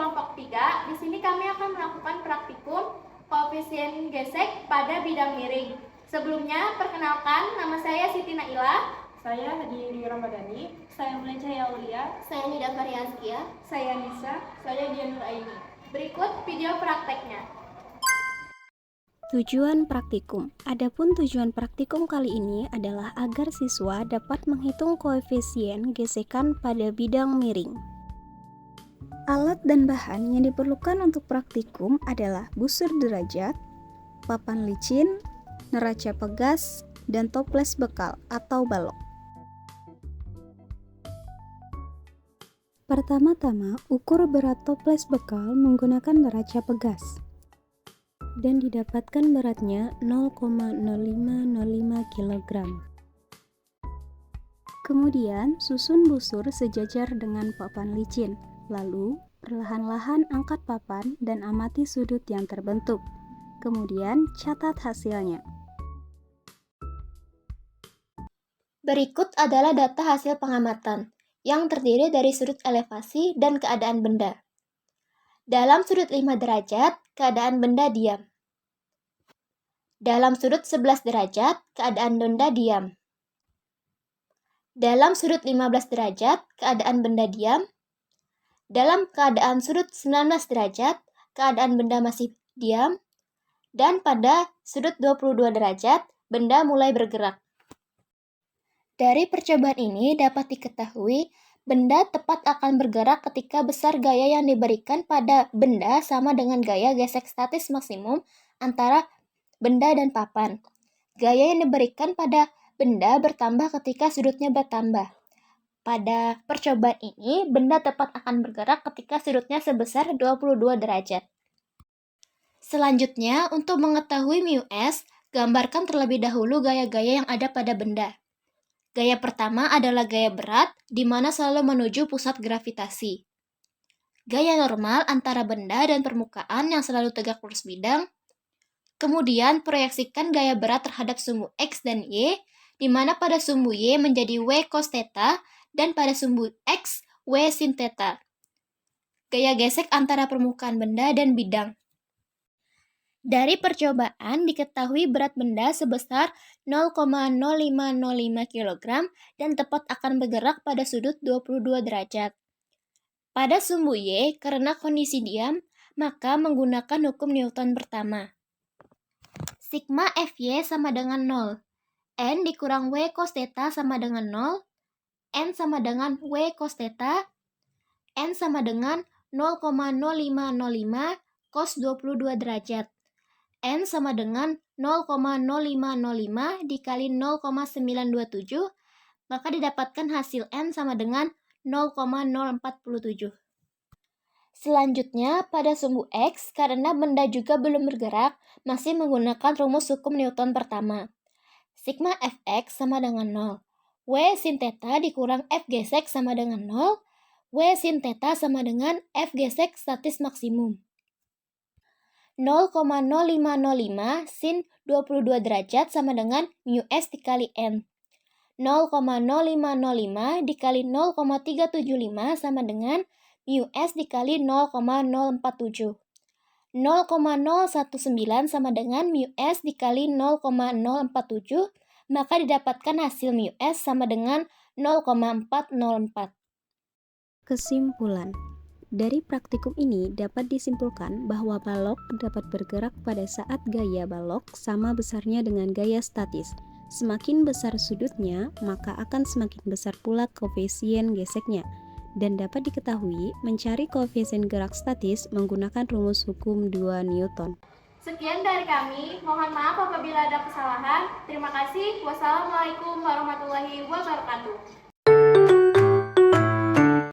kelompok 3. Di sini kami akan melakukan praktikum koefisien gesek pada bidang miring. Sebelumnya, perkenalkan, nama saya Siti Naila. Saya Hadi Ramadhani. Saya Mulyana Aulia. Saya Nida Faryazkia. Saya Nisa. Saya Dian Nur Aini. Berikut video prakteknya. Tujuan praktikum. Adapun tujuan praktikum kali ini adalah agar siswa dapat menghitung koefisien gesekan pada bidang miring. Alat dan bahan yang diperlukan untuk praktikum adalah busur derajat, papan licin, neraca pegas, dan toples bekal atau balok. Pertama-tama, ukur berat toples bekal menggunakan neraca pegas dan didapatkan beratnya 0,0505 kg. Kemudian, susun busur sejajar dengan papan licin. Lalu, perlahan-lahan angkat papan dan amati sudut yang terbentuk. Kemudian, catat hasilnya. Berikut adalah data hasil pengamatan yang terdiri dari sudut elevasi dan keadaan benda. Dalam sudut 5 derajat, keadaan benda diam. Dalam sudut 11 derajat, keadaan benda diam. Dalam sudut 15 derajat, keadaan benda diam. Dalam keadaan sudut 19 derajat, keadaan benda masih diam. Dan pada sudut 22 derajat, benda mulai bergerak. Dari percobaan ini dapat diketahui benda tepat akan bergerak ketika besar gaya yang diberikan pada benda sama dengan gaya gesek statis maksimum antara benda dan papan. Gaya yang diberikan pada benda bertambah ketika sudutnya bertambah. Pada percobaan ini, benda tepat akan bergerak ketika sudutnya sebesar 22 derajat. Selanjutnya, untuk mengetahui μs, gambarkan terlebih dahulu gaya-gaya yang ada pada benda. Gaya pertama adalah gaya berat, di mana selalu menuju pusat gravitasi. Gaya normal antara benda dan permukaan yang selalu tegak lurus bidang. Kemudian, proyeksikan gaya berat terhadap sumbu X dan Y, di mana pada sumbu Y menjadi W cos theta, dan pada sumbu X, W sin theta. Gaya gesek antara permukaan benda dan bidang. Dari percobaan diketahui berat benda sebesar 0,0505 kg dan tepat akan bergerak pada sudut 22 derajat. Pada sumbu Y, karena kondisi diam, maka menggunakan hukum Newton pertama. Sigma Fy sama dengan 0. N dikurang W cos theta sama dengan 0. N sama dengan W cos theta. N sama dengan 0,0505 cos 22 derajat. N sama dengan 0,0505 dikali 0,927, maka didapatkan hasil N sama dengan 0,047. Selanjutnya, pada sumbu X, karena benda juga belum bergerak, masih menggunakan rumus hukum Newton pertama. Sigma Fx sama dengan 0. W sin theta dikurang F gesek sama dengan 0. W sin theta sama dengan F gesek statis maksimum. 0,0505 sin 22 derajat sama dengan μs dikali N. 0,0505 dikali 0,375 sama dengan μs dikali 0,047. 0,019 sama dengan μs dikali 0,047, maka didapatkan hasil μs sama dengan 0,404. Kesimpulan. Dari praktikum ini dapat disimpulkan bahwa balok dapat bergerak pada saat gaya balok sama besarnya dengan gaya statis. Semakin besar sudutnya, maka akan semakin besar pula koefisien geseknya. Dan dapat diketahui mencari koefisien gerak statis menggunakan rumus hukum 2 Newton. Sekian dari kami, mohon maaf apabila ada kesalahan. Terima kasih. Wassalamualaikum warahmatullahi wabarakatuh.